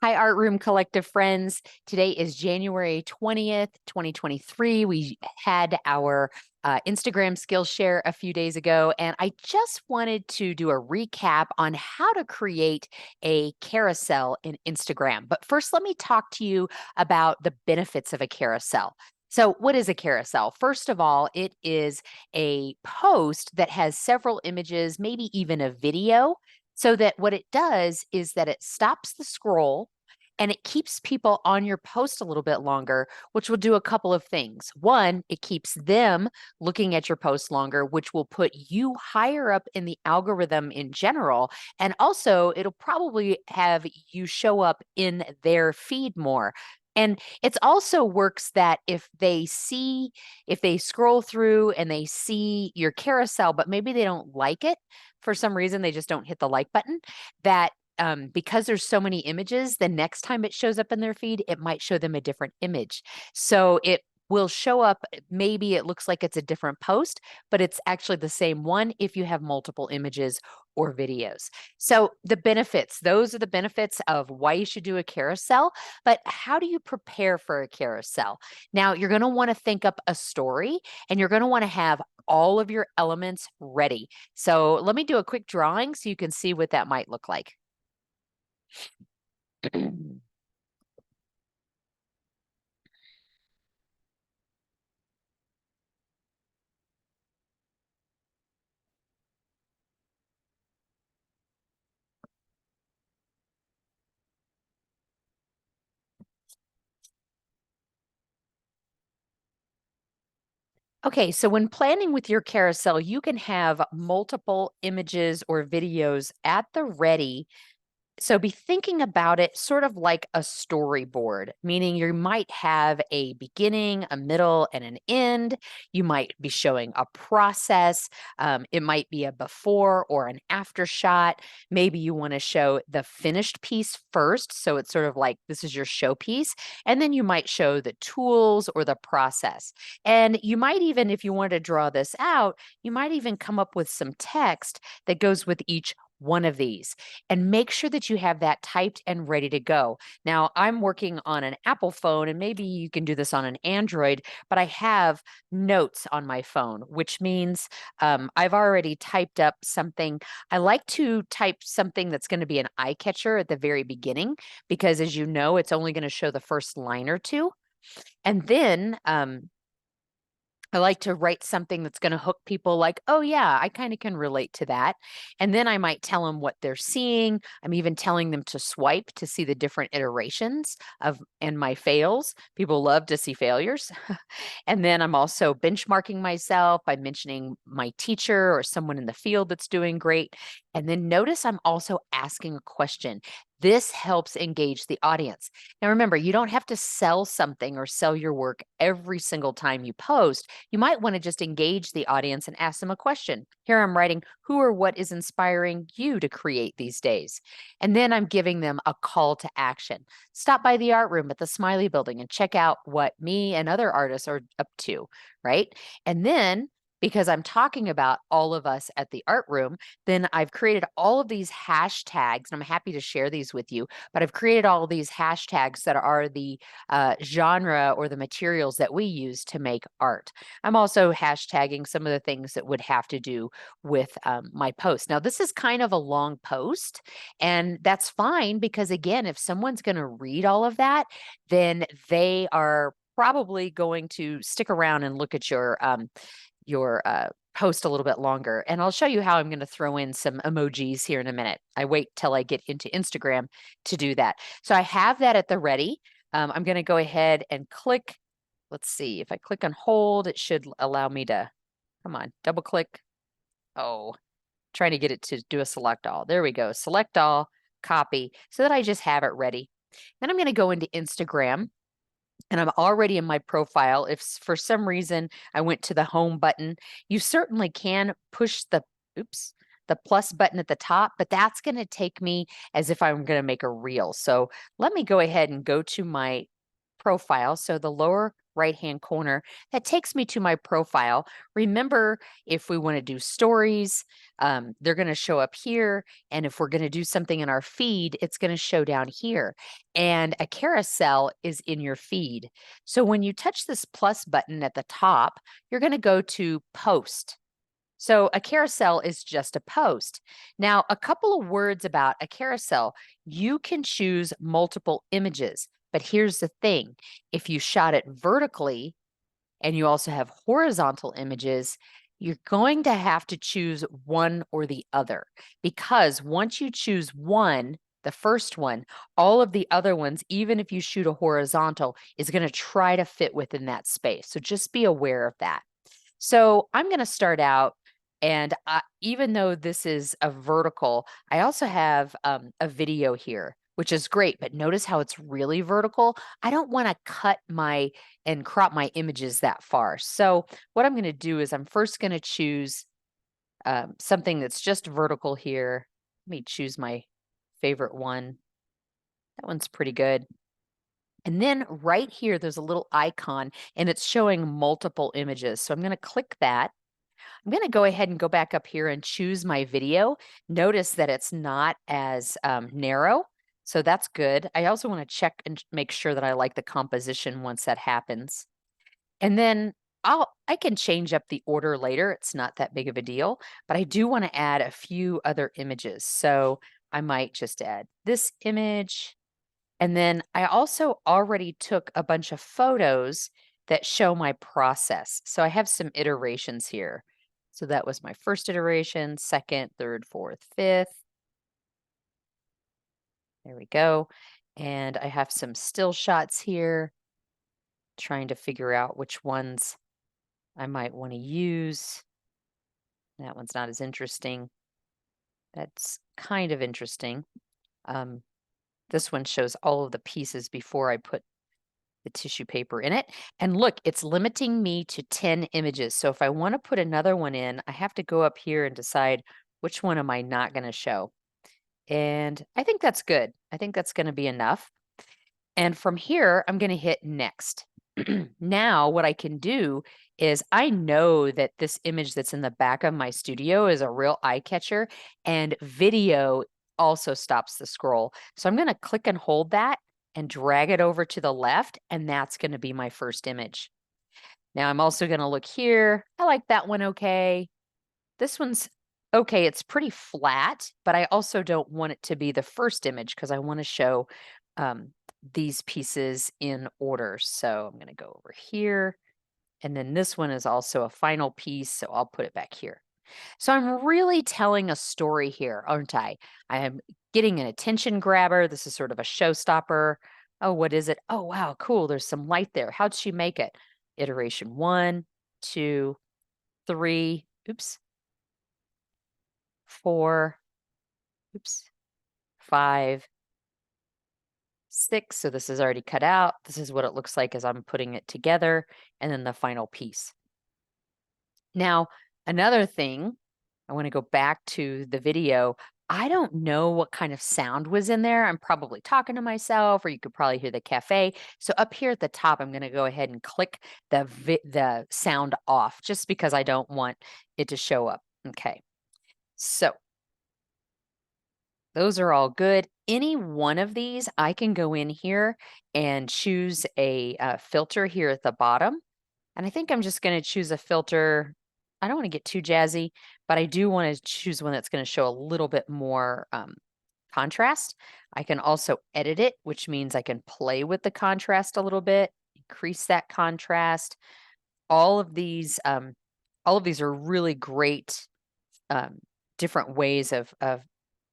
Hi, Art Room Collective friends. Today is January 20th, 2023. We had our Instagram Skillshare a few days ago, and I just wanted to do a recap on how to create a carousel in Instagram. But first, let me talk to you about the benefits of a carousel. So, what is a carousel? First of all, it is a post that has several images, maybe even a video. So that what it does is that it stops the scroll and it keeps people on your post a little bit longer, which will do a couple of things. One, it keeps them looking at your post longer, which will put you higher up in the algorithm in general. And also, it'll probably have you show up in their feed more. And it's also works that if they scroll through and they see your carousel, but maybe they don't like it for some reason, they just don't hit the like button, that because there's so many images, the next time it shows up in their feed, it might show them a different image. So it will show up, maybe it looks like it's a different post, but it's actually the same one if you have multiple images or videos. So the benefits, those are the benefits of why you should do a carousel. But how do you prepare for a carousel? Now, you're going to want to think up a story and you're going to want to have all of your elements ready. So let me do a quick drawing so you can see what that might look like. Okay, so when planning with your carousel, you can have multiple images or videos at the ready. So be thinking about it sort of like a storyboard, meaning you might have a beginning, a middle, and an end. You might be showing a process. It might be a before or an after shot. Maybe you want to show the finished piece first. So it's sort of like this is your showpiece. And then you might show the tools or the process. And you might even, if you want to draw this out, you might even come up with some text that goes with each one of these and make sure that you have that typed and ready to go. Now, I'm working on an Apple phone, and maybe you can do this on an Android, but I have notes on my phone, which means I've already typed up something. I like to type something that's going to be an eye catcher at the very beginning, because as you know, it's only going to show the first line or two. And then I like to write something that's going to hook people like, oh, yeah, I kind of can relate to that. And then I might tell them what they're seeing. I'm even telling them to swipe to see the different iterations of and my fails. People love to see failures. And then I'm also benchmarking myself by mentioning my teacher or someone in the field that's doing great. And then notice I'm also asking a question. This helps engage the audience. Now, remember, you don't have to sell something or sell your work every single time you post. You might want to just engage the audience and ask them a question. Here I'm writing, who or what is inspiring you to create these days? And then I'm giving them a call to action. Stop by the art room at the Smiley Building and check out what me and other artists are up to, right? And then because I'm talking about all of us at the art room, then I've created all of these hashtags, and I'm happy to share these with you, but I've created all of these hashtags that are the genre or the materials that we use to make art. I'm also hashtagging some of the things that would have to do with my post. Now, this is kind of a long post, and that's fine because, again, if someone's going to read all of that, then they are probably going to stick around and look at your post a little bit longer. And I'll show you how I'm going to throw in some emojis here in a minute. I wait till I get into Instagram to do that. So I have that at the ready. I'm going to go ahead and click. Let's see, if I click on hold, it should allow me to, come on, double click. Oh, trying to get it to do a select all. There we go. Select all, copy, so that I just have it ready. Then I'm going to go into Instagram. And I'm already in my profile. If for some reason I went to the home button, you certainly can push the plus button at the top, but that's going to take me as if I'm going to make a reel. So let me go ahead and go to my profile. So the lower right-hand corner, that takes me to my profile. Remember, if we want to do stories, they're going to show up here. And if we're going to do something in our feed, it's going to show down here. And a carousel is in your feed. So when you touch this plus button at the top, you're going to go to post. So a carousel is just a post. Now, a couple of words about a carousel. You can choose multiple images, but here's the thing. If you shot it vertically and you also have horizontal images, you're going to have to choose one or the other, because once you choose one, the first one, all of the other ones, even if you shoot a horizontal, is going to try to fit within that space. So just be aware of that. So I'm going to start out, and even though this is a vertical, I also have a video here, which is great, but notice how it's really vertical. I don't want to cut and crop my images that far. So what I'm going to do is I'm first going to choose something that's just vertical here. Let me choose my favorite one. That one's pretty good. And then right here, there's a little icon and it's showing multiple images. So I'm going to click that. I'm going to go ahead and go back up here and choose my video. Notice that it's not as narrow. So that's good. I also want to check and make sure that I like the composition once that happens. And then I can change up the order later. It's not that big of a deal, but I do want to add a few other images. So I might just add this image. And then I also already took a bunch of photos that show my process. So I have some iterations here. So that was my first iteration, second, third, fourth, fifth. There we go. And I have some still shots here, trying to figure out which ones I might want to use. That one's not as interesting. That's kind of interesting. This one shows all of the pieces before I put the tissue paper in it. And look, it's limiting me to 10 images. So if I want to put another one in, I have to go up here and decide which one am I not going to show. And I think that's good. I think that's going to be enough. And from here, I'm going to hit next. Now, what I can do is I know that this image that's in the back of my studio is a real eye catcher, and video also stops the scroll. So I'm going to click and hold that and drag it over to the left, and that's going to be my first image. Now I'm also going to look here. I like that one okay. This one's okay. It's pretty flat, but I also don't want it to be the first image because I want to show these pieces in order. So I'm going to go over here. And then this one is also a final piece, so I'll put it back here. So I'm really telling a story here, aren't I? I am getting an attention grabber. This is sort of a showstopper. Oh, what is it? Oh, wow, cool. There's some light there. How'd she make it? Iteration 1, 2, 3, oops, 4, oops, 5, 6. So this is already cut out. This is what it looks like as I'm putting it together, and then the final piece. Now, another thing, I want to go back to the video. I don't know what kind of sound was in there. I'm probably talking to myself, or you could probably hear the cafe. So up here at the top, I'm going to go ahead and click the sound off, just because I don't want it to show up. Okay. So those are all good. Any one of these, I can go in here and choose a filter here at the bottom. And I think I'm just going to choose a filter. I don't want to get too jazzy, but I do want to choose one that's going to show a little bit more contrast. I can also edit it, which means I can play with the contrast a little bit, increase that contrast. All of these are really great different ways of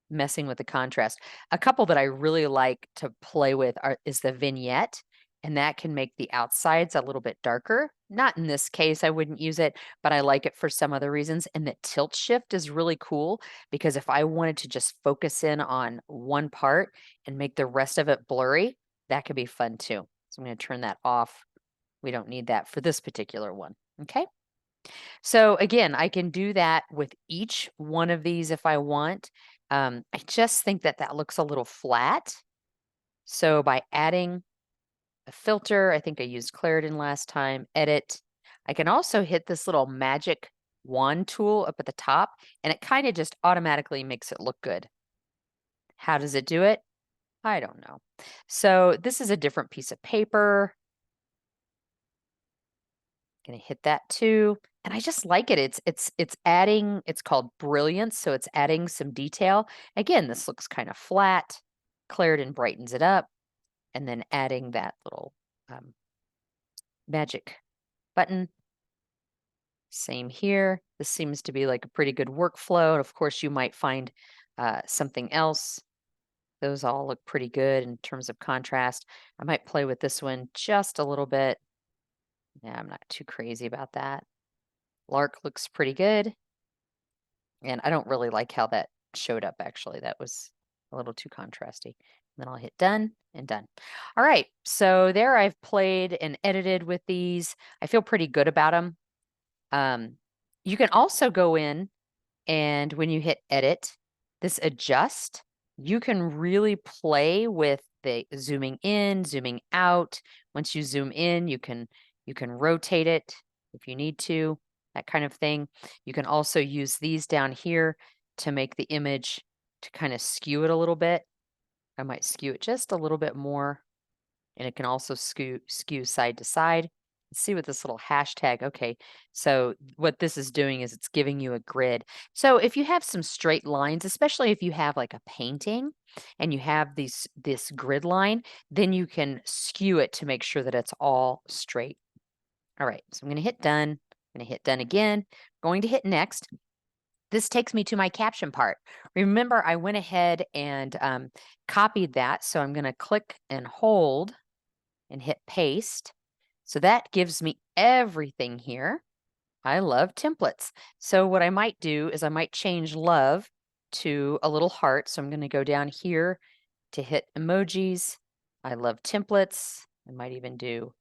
messing with the contrast. A couple that I really like to play with is the vignette, and that can make the outsides a little bit darker. Not in this case, I wouldn't use it, but I like it for some other reasons. And the tilt shift is really cool, because if I wanted to just focus in on one part and make the rest of it blurry, that could be fun too. So I'm going to turn that off. We don't need that for this particular one. Okay. So again, I can do that with each one of these if I want. I just think that that looks a little flat. So by adding a filter. I think I used Clarendon last time. Edit. I can also hit this little magic wand tool up at the top, and it kind of just automatically makes it look good. How does it do it? I don't know. So this is a different piece of paper. Gonna hit that too. And I just like it. It's adding, it's called brilliance, so it's adding some detail. Again, this looks kind of flat. Clarendon brightens it up, and then adding that little magic button. Same here. This seems to be like a pretty good workflow. And of course, you might find something else. Those all look pretty good in terms of contrast. I might play with this one just a little bit. Yeah, I'm not too crazy about that. Lark looks pretty good. And I don't really like how that showed up, actually. That was a little too contrasty. Then I'll hit done and done. All right, so there I've played and edited with these. I feel pretty good about them. You can also go in and when you hit edit, this adjust, you can really play with the zooming in, zooming out. Once you zoom in, you can rotate it if you need to, that kind of thing. You can also use these down here to make the image to kind of skew it a little bit. I might skew it just a little bit more, and it can also skew side to side. Let's see what this little hashtag, okay, so what this is doing is it's giving you a grid. So if you have some straight lines, especially if you have like a painting and you have this grid line, then you can skew it to make sure that it's all straight. All right, so I'm gonna hit done. I'm gonna hit done again. Going to hit next. This takes me to my caption part. Remember, I went ahead and copied that, so I'm gonna click and hold and hit paste. So that gives me everything here. I love templates. So what I might do is I might change love to a little heart. So I'm going to go down here to hit emojis. I love templates. I might even do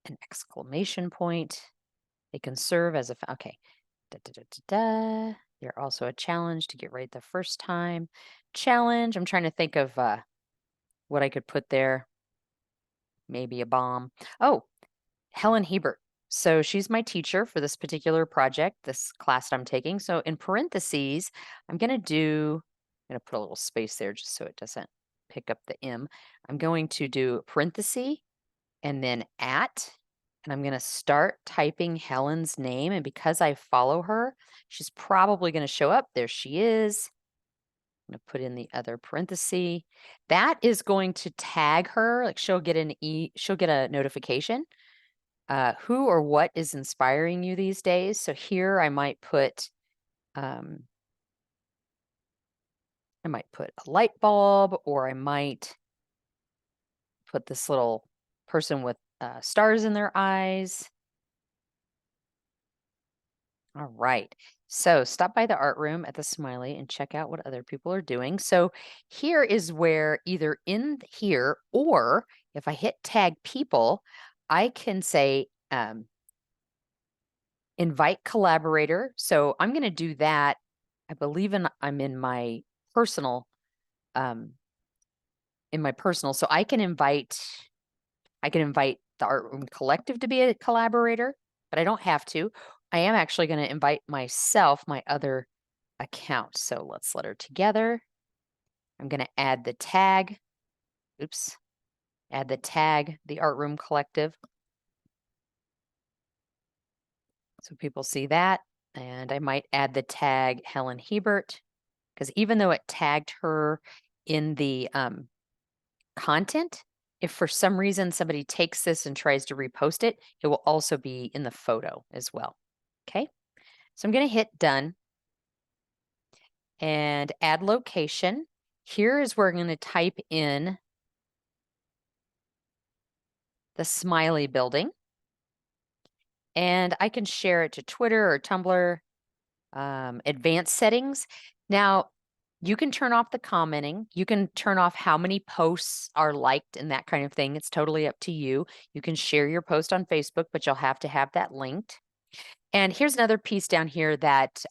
an exclamation point. They can serve as a, okay. Da, da, da, da, da. They're also a challenge to get right the first time. Challenge. I'm trying to think of what I could put there. Maybe a bomb. Oh, Helen Hebert. So she's my teacher for this particular project, this class that I'm taking. So in parentheses, I'm going to put a little space there just so it doesn't pick up the M. I'm going to do parenthesis and then at, and I'm going to start typing Helen's name. And because I follow her, she's probably going to show up. There she is. I'm going to put in the other parenthesis. That is going to tag her. Like she'll get a notification. Who or what is inspiring you these days? So here I might put a light bulb, or I might put this little person with stars in their eyes. All right. So stop by the art room at the Smiley and check out what other people are doing. So here is where either in here or if I hit tag people, I can say invite collaborator. So I'm going to do that. I believe I'm in my personal, so I can invite the Art Room Collective to be a collaborator, but I don't have to. I am actually going to invite myself, my other account. So let's let her together. I'm going to add the tag. Oops. Add the tag, the Art Room Collective. So people see that. And I might add the tag Helen Hebert, because even though it tagged her in the content, if for some reason somebody takes this and tries to repost it, it will also be in the photo as well. Okay, so I'm going to hit done and add location. Here is where I'm going to type in the Smiley building, and I can share it to Twitter or Tumblr. Advanced settings. Now, you can turn off the commenting. You can turn off how many posts are liked and that kind of thing. It's totally up to you. You can share your post on Facebook, but you'll have to have that linked. And here's another piece down here that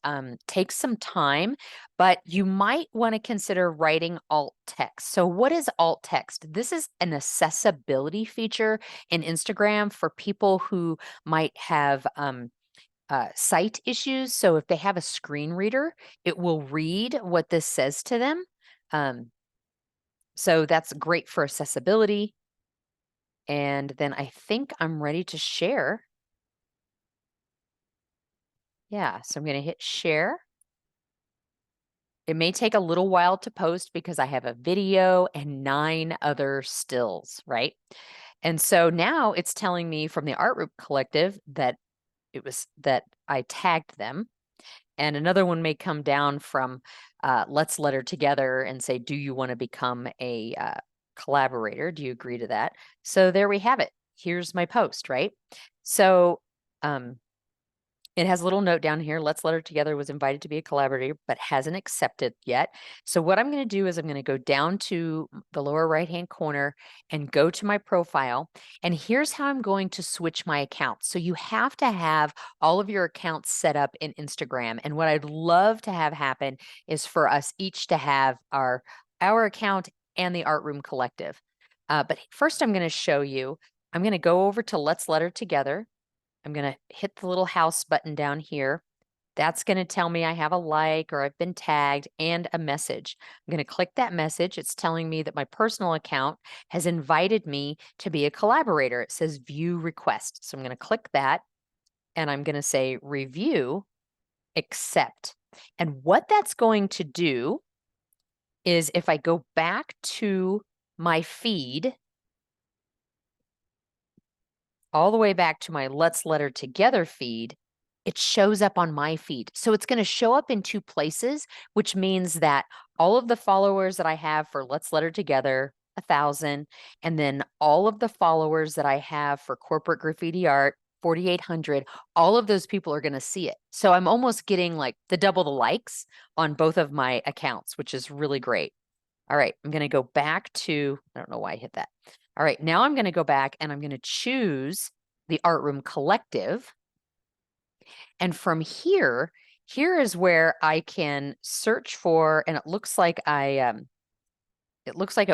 takes some time, but you might want to consider writing alt text. So what is alt text? This is an accessibility feature in Instagram for people who might have sight issues. So if they have a screen reader, it will read what this says to them. So that's great for accessibility. And then I think I'm ready to share. Yeah, so I'm going to hit share. It may take a little while to post because I have a video and 9 other stills, right? And so now it's telling me from the Art Room Collective that that I tagged them. And another one may come down from Let's Letter Together and say, do you want to become a collaborator? Do you agree to that? So there we have it. Here's my post, right? So it has a little note down here. Let's Letter Together was invited to be a collaborator, but hasn't accepted yet. So what I'm going to do is I'm going to go down to the lower right-hand corner and go to my profile. And here's how I'm going to switch my accounts. So you have to have all of your accounts set up in Instagram. And what I'd love to have happen is for us each to have our account and the Art Room Collective. But first I'm going to show you, I'm going to go over to Let's Letter Together. I'm going to hit the little house button down here. That's going to tell me I have a like or I've been tagged and a message. I'm going to click that message. It's telling me that my personal account has invited me to be a collaborator. It says view request. So I'm going to click that and I'm going to say review, accept. And what that's going to do is if I go back to my feed, all the way back to my Let's Letter Together feed, it shows up on my feed. So it's going to show up in 2 places, which means that all of the followers that I have for Let's Letter Together, 1,000, and then all of the followers that I have for Corporate Graffiti Art, 4,800, all of those people are going to see it. So I'm almost getting like double the likes on both of my accounts, which is really great. All right, I'm going to go back to, I don't know why I hit that. All right, now I'm going to go back and I'm going to choose the Art Room Collective. And from here, here is where I can search for, and it looks like at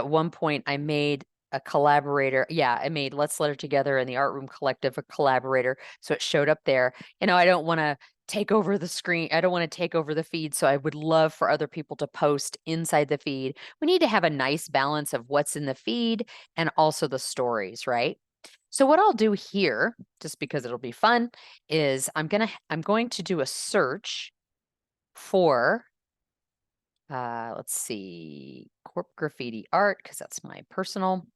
one point I made a collaborator. Yeah, I made Let's Letter Together and the Art Room Collective a collaborator. So it showed up there. You know, I don't want to take over the screen. I don't want to take over the feed. So I would love for other people to post inside the feed. We need to have a nice balance of what's in the feed and also the stories, right? So what I'll do here, just because it'll be fun, is I'm going to do a search for let's see, Corp Graffiti Art, because that's my personal.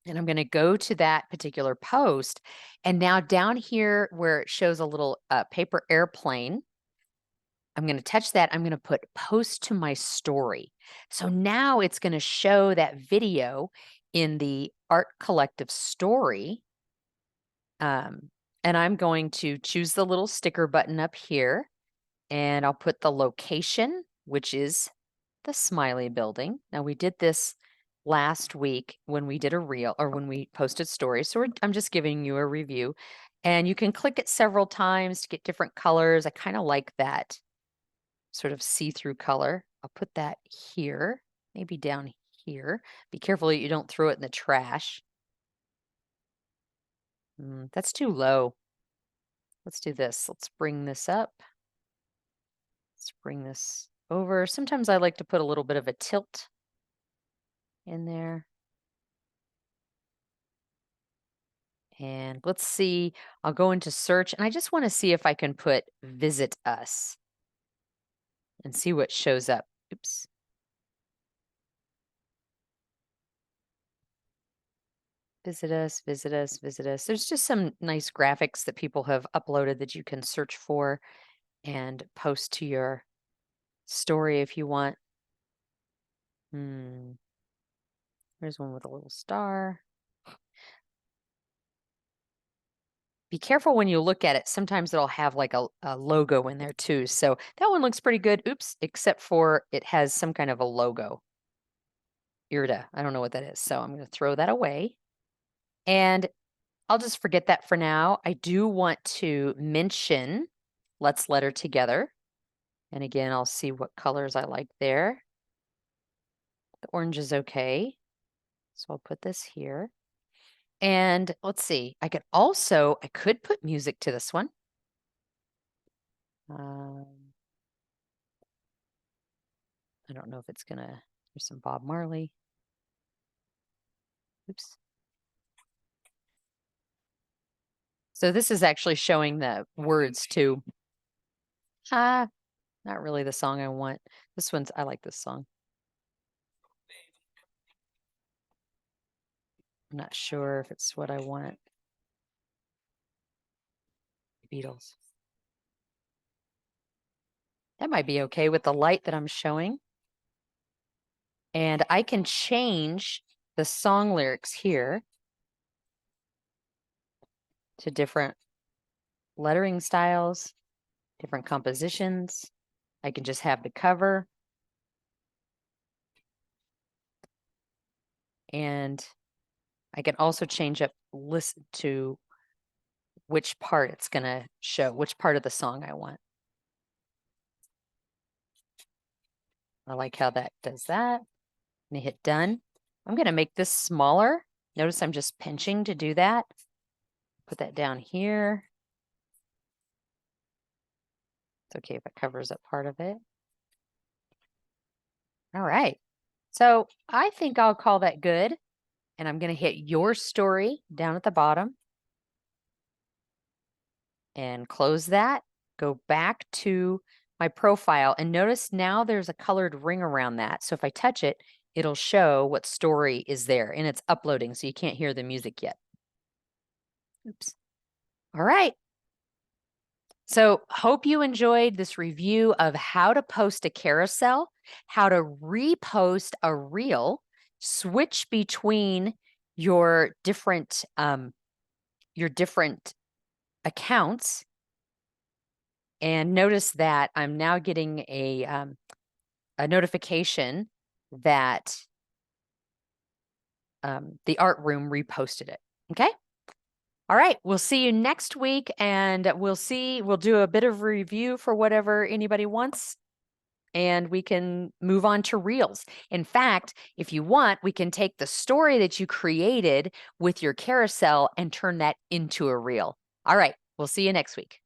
And I'm going to go to that particular post. And now down here where it shows a little paper airplane, I'm going to touch that. I'm going to put post to my story. So now it's going to show that video in the Art Collective story. And I'm going to choose the little sticker button up here. And I'll put the location, which is the Smiley Building. Now we did this last week when we did a reel or when we posted stories. So I'm just giving you a review and you can click it several times to get different colors. I kind of like that sort of see-through color. I'll put that here, maybe down here. Be careful that you don't throw it in the trash. That's too low. Let's do this. Let's bring this up. Let's bring this over. Sometimes I like to put a little bit of a tilt in there. And let's see, I'll go into search and I just want to see if I can put visit us and see what shows up. Oops. Visit us, visit us, visit us. There's just some nice graphics that people have uploaded that you can search for and post to your story if you want. There's one with a little star. Be careful when you look at it. Sometimes it'll have like a logo in there too. So that one looks pretty good. Oops, except for it has some kind of a logo. IRTA. I don't know what that is. So I'm going to throw that away. And I'll just forget that for now. I do want to mention Let's Letter Together. And again, I'll see what colors I like there. The orange is okay. So I'll put this here. And let's see, I could put music to this one. I don't know if it's gonna, there's some Bob Marley. Oops. So this is actually showing the words too. Not really the song I want. I like this song. I'm not sure if it's what I want. Beatles. That might be okay with the light that I'm showing. And I can change the song lyrics here to different lettering styles, different compositions. I can just have the cover. And I can also change up, listen to which part it's going to show, which part of the song I want. I like how that does that. And hit done. I'm going to make this smaller. Notice I'm just pinching to do that. Put that down here. It's okay if it covers up part of it. All right. So I think I'll call that good. And I'm going to hit Your Story down at the bottom. And close that. Go back to my profile. And notice now there's a colored ring around that. So if I touch it, it'll show what story is there. And it's uploading, so you can't hear the music yet. Oops. All right. So hope you enjoyed this review of how to post a carousel, how to repost a reel, switch between your different accounts. And notice that I'm now getting a notification that the art room reposted it. Okay. All right. We'll see you next week, and we'll do a bit of review for whatever anybody wants, and we can move on to reels. In fact, if you want, we can take the story that you created with your carousel and turn that into a reel. All right. We'll see you next week.